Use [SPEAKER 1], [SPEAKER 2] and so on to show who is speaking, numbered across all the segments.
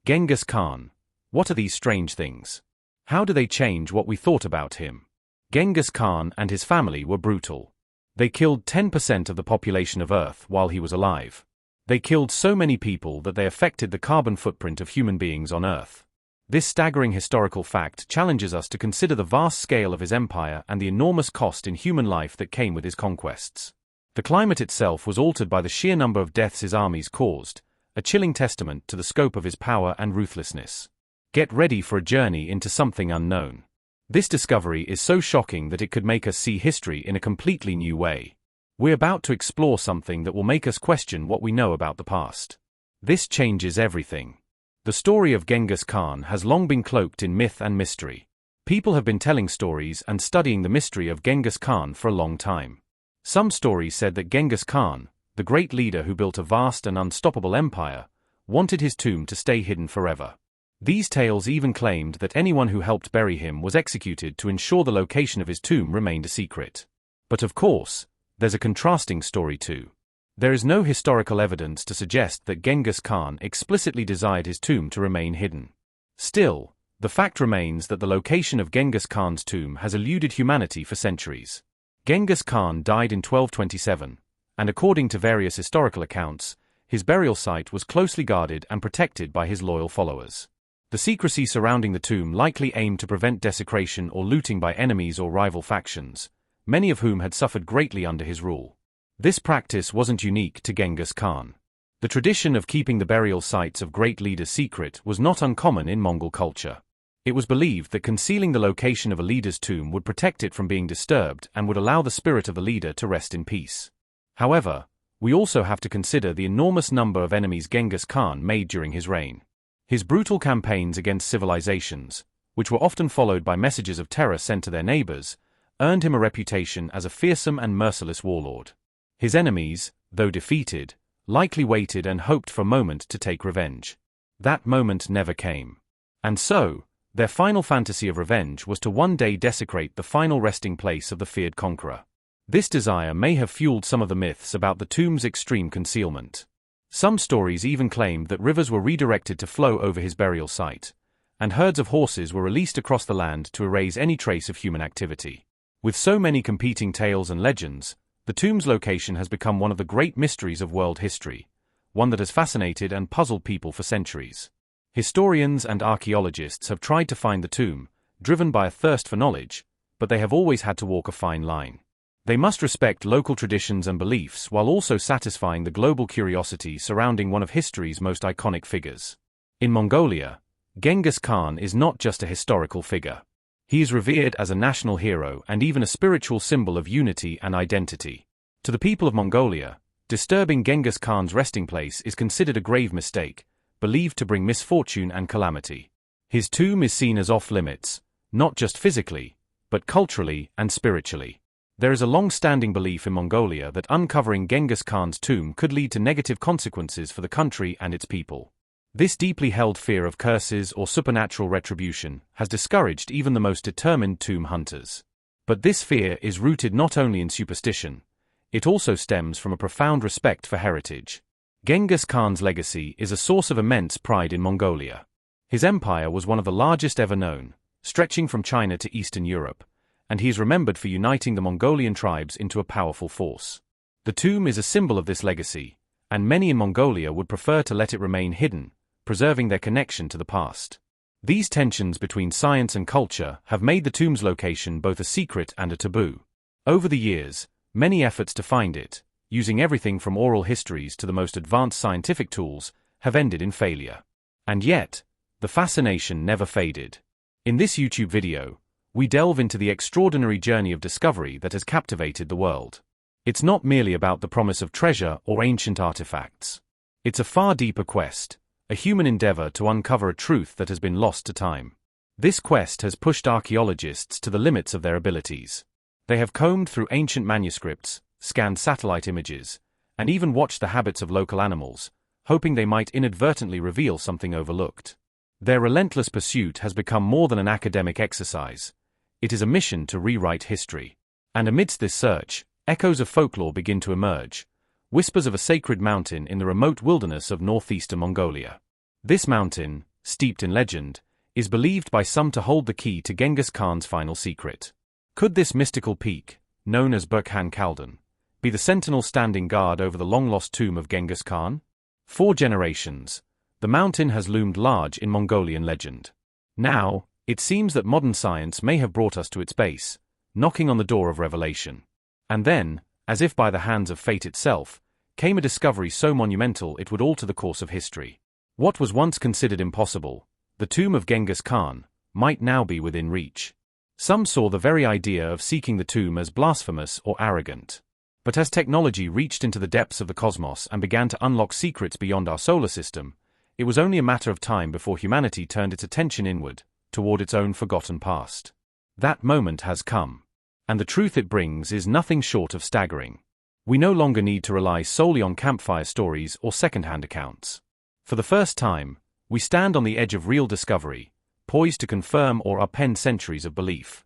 [SPEAKER 1] Genghis Khan. What are these strange things? How do they change what we thought about him? Genghis Khan and his family were brutal. They killed 10% of the population of Earth while he was alive. They killed so many people that they affected the carbon footprint of human beings on Earth. This staggering historical fact challenges us to consider the vast scale of his empire and the enormous cost in human life that came with his conquests. The climate itself was altered by the sheer number of deaths his armies caused, a chilling testament to the scope of his power and ruthlessness. Get ready for a journey into something unknown. This discovery is so shocking that it could make us see history in a completely new way. We're about to explore something that will make us question what we know about the past. This changes everything. The story of Genghis Khan has long been cloaked in myth and mystery. People have been telling stories and studying the mystery of Genghis Khan for a long time. Some stories said that Genghis Khan, the great leader who built a vast and unstoppable empire, wanted his tomb to stay hidden forever. These tales even claimed that anyone who helped bury him was executed to ensure the location of his tomb remained a secret. But of course, there's a contrasting story too. There is no historical evidence to suggest that Genghis Khan explicitly desired his tomb to remain hidden. Still, the fact remains that the location of Genghis Khan's tomb has eluded humanity for centuries. Genghis Khan died in 1227, and according to various historical accounts, his burial site was closely guarded and protected by his loyal followers. The secrecy surrounding the tomb likely aimed to prevent desecration or looting by enemies or rival factions, many of whom had suffered greatly under his rule. This practice wasn't unique to Genghis Khan. The tradition of keeping the burial sites of great leaders secret was not uncommon in Mongol culture. It was believed that concealing the location of a leader's tomb would protect it from being disturbed and would allow the spirit of the leader to rest in peace. However, we also have to consider the enormous number of enemies Genghis Khan made during his reign. His brutal campaigns against civilizations, which were often followed by messages of terror sent to their neighbors, earned him a reputation as a fearsome and merciless warlord. His enemies, though defeated, likely waited and hoped for a moment to take revenge. That moment never came. And so, their final fantasy of revenge was to one day desecrate the final resting place of the feared conqueror. This desire may have fueled some of the myths about the tomb's extreme concealment. Some stories even claimed that rivers were redirected to flow over his burial site, and herds of horses were released across the land to erase any trace of human activity. With so many competing tales and legends, the tomb's location has become one of the great mysteries of world history, one that has fascinated and puzzled people for centuries. Historians and archaeologists have tried to find the tomb, driven by a thirst for knowledge, but they have always had to walk a fine line. They must respect local traditions and beliefs while also satisfying the global curiosity surrounding one of history's most iconic figures. In Mongolia, Genghis Khan is not just a historical figure. He is revered as a national hero and even a spiritual symbol of unity and identity. To the people of Mongolia, disturbing Genghis Khan's resting place is considered a grave mistake, believed to bring misfortune and calamity. His tomb is seen as off-limits, not just physically, but culturally and spiritually. There is a long-standing belief in Mongolia that uncovering Genghis Khan's tomb could lead to negative consequences for the country and its people. This deeply held fear of curses or supernatural retribution has discouraged even the most determined tomb hunters. But this fear is rooted not only in superstition, it also stems from a profound respect for heritage. Genghis Khan's legacy is a source of immense pride in Mongolia. His empire was one of the largest ever known, stretching from China to Eastern Europe, and he is remembered for uniting the Mongolian tribes into a powerful force. The tomb is a symbol of this legacy, and many in Mongolia would prefer to let it remain hidden, preserving their connection to the past. These tensions between science and culture have made the tomb's location both a secret and a taboo. Over the years, many efforts to find it, using everything from oral histories to the most advanced scientific tools, have ended in failure. And yet, the fascination never faded. In this YouTube video, we delve into the extraordinary journey of discovery that has captivated the world. It's not merely about the promise of treasure or ancient artifacts. It's a far deeper quest, a human endeavor to uncover a truth that has been lost to time. This quest has pushed archaeologists to the limits of their abilities. They have combed through ancient manuscripts, scanned satellite images, and even watched the habits of local animals, hoping they might inadvertently reveal something overlooked. Their relentless pursuit has become more than an academic exercise. It is a mission to rewrite history. And amidst this search, echoes of folklore begin to emerge, whispers of a sacred mountain in the remote wilderness of northeastern Mongolia. This mountain, steeped in legend, is believed by some to hold the key to Genghis Khan's final secret. Could this mystical peak, known as Burkhan Khaldun, be the sentinel standing guard over the long-lost tomb of Genghis Khan? For generations, the mountain has loomed large in Mongolian legend. Now, it seems that modern science may have brought us to its base, knocking on the door of revelation. And then, as if by the hands of fate itself, came a discovery so monumental it would alter the course of history. What was once considered impossible, the tomb of Genghis Khan, might now be within reach. Some saw the very idea of seeking the tomb as blasphemous or arrogant. But as technology reached into the depths of the cosmos and began to unlock secrets beyond our solar system, it was only a matter of time before humanity turned its attention inward, toward its own forgotten past. That moment has come. And the truth it brings is nothing short of staggering. We no longer need to rely solely on campfire stories or second-hand accounts. For the first time, we stand on the edge of real discovery, poised to confirm or upend centuries of belief.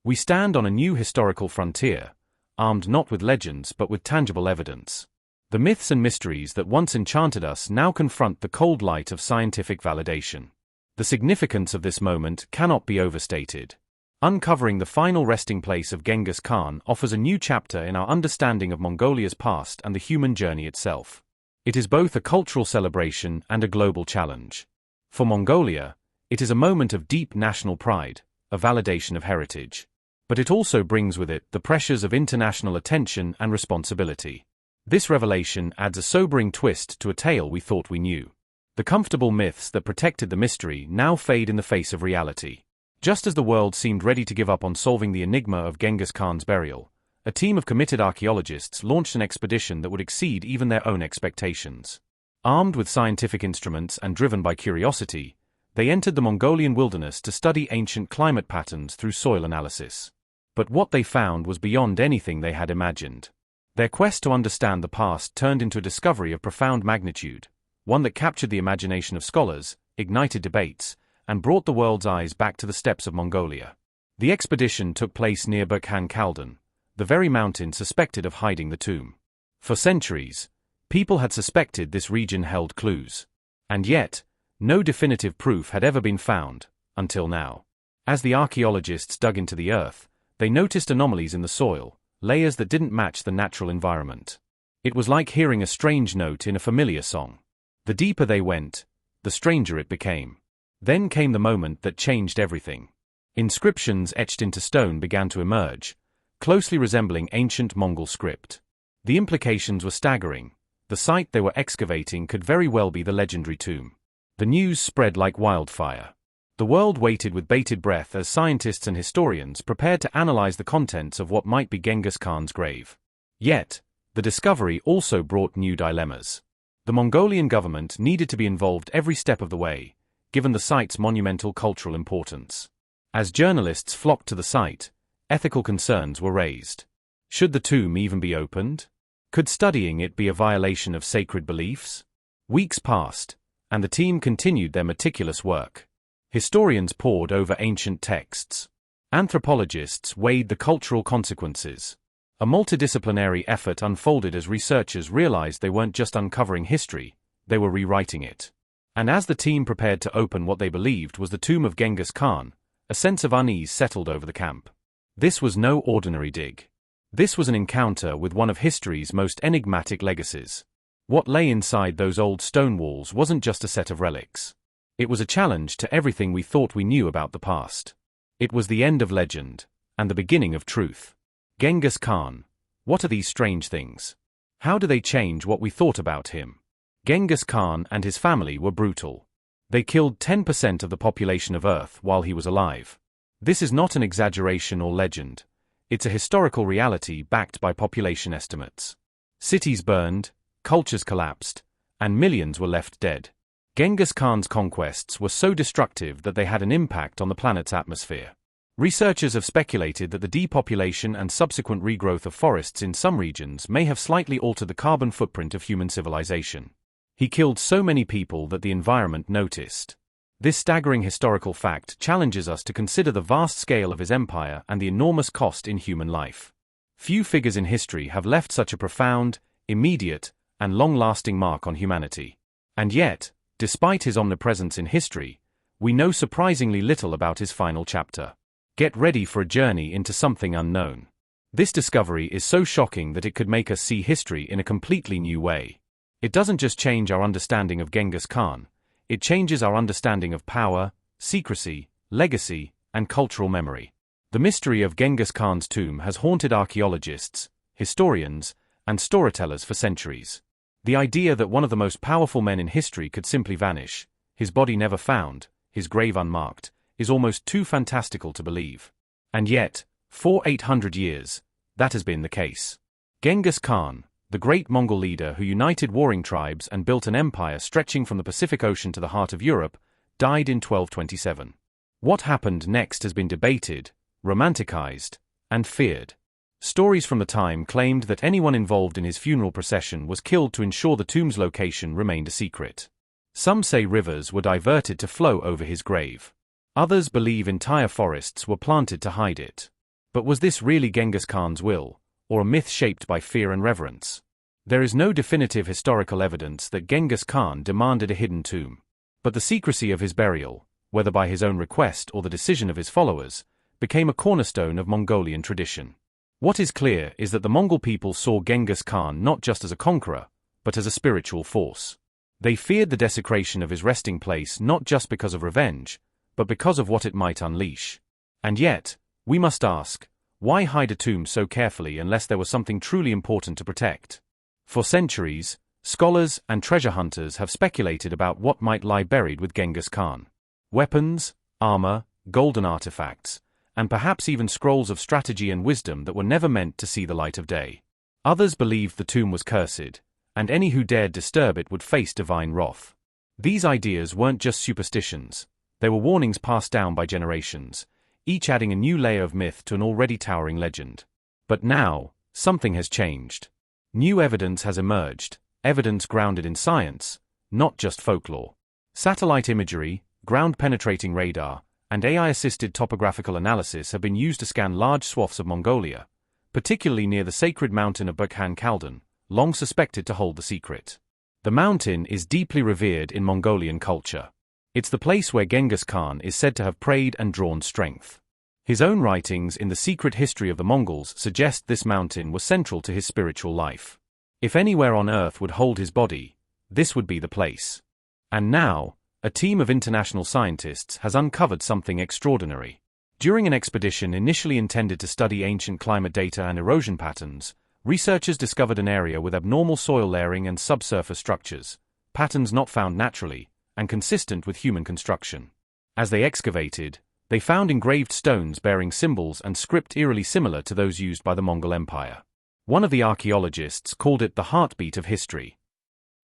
[SPEAKER 1] We stand on a new historical frontier, armed not with legends but with tangible evidence. The myths and mysteries that once enchanted us now confront the cold light of scientific validation. The significance of this moment cannot be overstated. Uncovering the final resting place of Genghis Khan offers a new chapter in our understanding of Mongolia's past and the human journey itself. It is both a cultural celebration and a global challenge. For Mongolia, it is a moment of deep national pride, a validation of heritage. But it also brings with it the pressures of international attention and responsibility. This revelation adds a sobering twist to a tale we thought we knew. The comfortable myths that protected the mystery now fade in the face of reality. Just as the world seemed ready to give up on solving the enigma of Genghis Khan's burial, a team of committed archaeologists launched an expedition that would exceed even their own expectations. Armed with scientific instruments and driven by curiosity, they entered the Mongolian wilderness to study ancient climate patterns through soil analysis. But what they found was beyond anything they had imagined. Their quest to understand the past turned into a discovery of profound magnitude, one that captured the imagination of scholars, ignited debates, and brought the world's eyes back to the steppes of Mongolia. The expedition took place near Burkhan Khaldun, the very mountain suspected of hiding the tomb. For centuries, people had suspected this region held clues. And yet, no definitive proof had ever been found, until now. As the archaeologists dug into the earth, they noticed anomalies in the soil, layers that didn't match the natural environment. It was like hearing a strange note in a familiar song. The deeper they went, the stranger it became. Then came the moment that changed everything. Inscriptions etched into stone began to emerge, closely resembling ancient Mongol script. The implications were staggering. The site they were excavating could very well be the legendary tomb. The news spread like wildfire. The world waited with bated breath as scientists and historians prepared to analyze the contents of what might be Genghis Khan's grave. Yet, the discovery also brought new dilemmas. The Mongolian government needed to be involved every step of the way, given the site's monumental cultural importance. As journalists flocked to the site, ethical concerns were raised. Should the tomb even be opened? Could studying it be a violation of sacred beliefs? Weeks passed, and the team continued their meticulous work. Historians pored over ancient texts. Anthropologists weighed the cultural consequences. A multidisciplinary effort unfolded as researchers realized they weren't just uncovering history, they were rewriting it. And as the team prepared to open what they believed was the tomb of Genghis Khan, a sense of unease settled over the camp. This was no ordinary dig. This was an encounter with one of history's most enigmatic legacies. What lay inside those old stone walls wasn't just a set of relics. It was a challenge to everything we thought we knew about the past. It was the end of legend, and the beginning of truth. Genghis Khan. What are these strange things? How do they change what we thought about him? Genghis Khan and his family were brutal. They killed 10% of the population of Earth while he was alive. This is not an exaggeration or legend. It's a historical reality backed by population estimates. Cities burned, cultures collapsed, and millions were left dead. Genghis Khan's conquests were so destructive that they had an impact on the planet's atmosphere. Researchers have speculated that the depopulation and subsequent regrowth of forests in some regions may have slightly altered the carbon footprint of human civilization. He killed so many people that the environment noticed. This staggering historical fact challenges us to consider the vast scale of his empire and the enormous cost in human life. Few figures in history have left such a profound, immediate, and long-lasting mark on humanity. And yet, despite his omnipresence in history, we know surprisingly little about his final chapter. Get ready for a journey into something unknown. This discovery is so shocking that it could make us see history in a completely new way. It doesn't just change our understanding of Genghis Khan, it changes our understanding of power, secrecy, legacy, and cultural memory. The mystery of Genghis Khan's tomb has haunted archaeologists, historians, and storytellers for centuries. The idea that one of the most powerful men in history could simply vanish, his body never found, his grave unmarked, is almost too fantastical to believe. And yet, for 800 years, that has been the case. Genghis Khan, the great Mongol leader who united warring tribes and built an empire stretching from the Pacific Ocean to the heart of Europe, died in 1227. What happened next has been debated, romanticized, and feared. Stories from the time claimed that anyone involved in his funeral procession was killed to ensure the tomb's location remained a secret. Some say rivers were diverted to flow over his grave. Others believe entire forests were planted to hide it. But was this really Genghis Khan's will, or a myth shaped by fear and reverence? There is no definitive historical evidence that Genghis Khan demanded a hidden tomb. But the secrecy of his burial, whether by his own request or the decision of his followers, became a cornerstone of Mongolian tradition. What is clear is that the Mongol people saw Genghis Khan not just as a conqueror, but as a spiritual force. They feared the desecration of his resting place not just because of revenge, but because of what it might unleash. And yet, we must ask, why hide a tomb so carefully unless there was something truly important to protect? For centuries, scholars and treasure hunters have speculated about what might lie buried with Genghis Khan. Weapons, armor, golden artifacts, and perhaps even scrolls of strategy and wisdom that were never meant to see the light of day. Others believed the tomb was cursed, and any who dared disturb it would face divine wrath. These ideas weren't just superstitions, they were warnings passed down by generations, each adding a new layer of myth to an already towering legend. But now, something has changed. New evidence has emerged, evidence grounded in science, not just folklore. Satellite imagery, ground-penetrating radar, and AI-assisted topographical analysis have been used to scan large swaths of Mongolia, particularly near the sacred mountain of Burkhan Khaldun, long suspected to hold the secret. The mountain is deeply revered in Mongolian culture. It's the place where Genghis Khan is said to have prayed and drawn strength. His own writings in the secret history of the Mongols suggest this mountain was central to his spiritual life. If anywhere on earth would hold his body, this would be the place. And now, a team of international scientists has uncovered something extraordinary. During an expedition initially intended to study ancient climate data and erosion patterns, researchers discovered an area with abnormal soil layering and subsurface structures, patterns not found naturally, and consistent with human construction. As they excavated, they found engraved stones bearing symbols and script eerily similar to those used by the Mongol Empire. One of the archaeologists called it the heartbeat of history.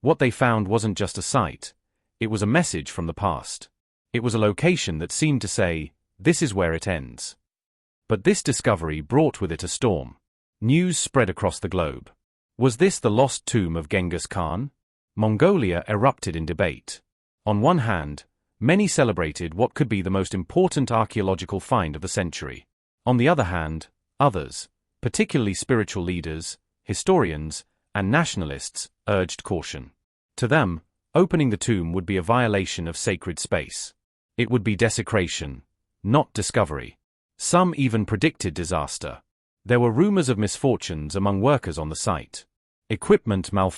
[SPEAKER 1] What they found wasn't just a site, it was a message from the past. It was a location that seemed to say, this is where it ends. But this discovery brought with it a storm. News spread across the globe. Was this the lost tomb of Genghis Khan? Mongolia erupted in debate. On one hand, many celebrated what could be the most important archaeological find of the century. On the other hand, others, particularly spiritual leaders, historians, and nationalists, urged caution. To them, opening the tomb would be a violation of sacred space. It would be desecration, not discovery. Some even predicted disaster. There were rumors of misfortunes among workers on the site. Equipment malfunctioned.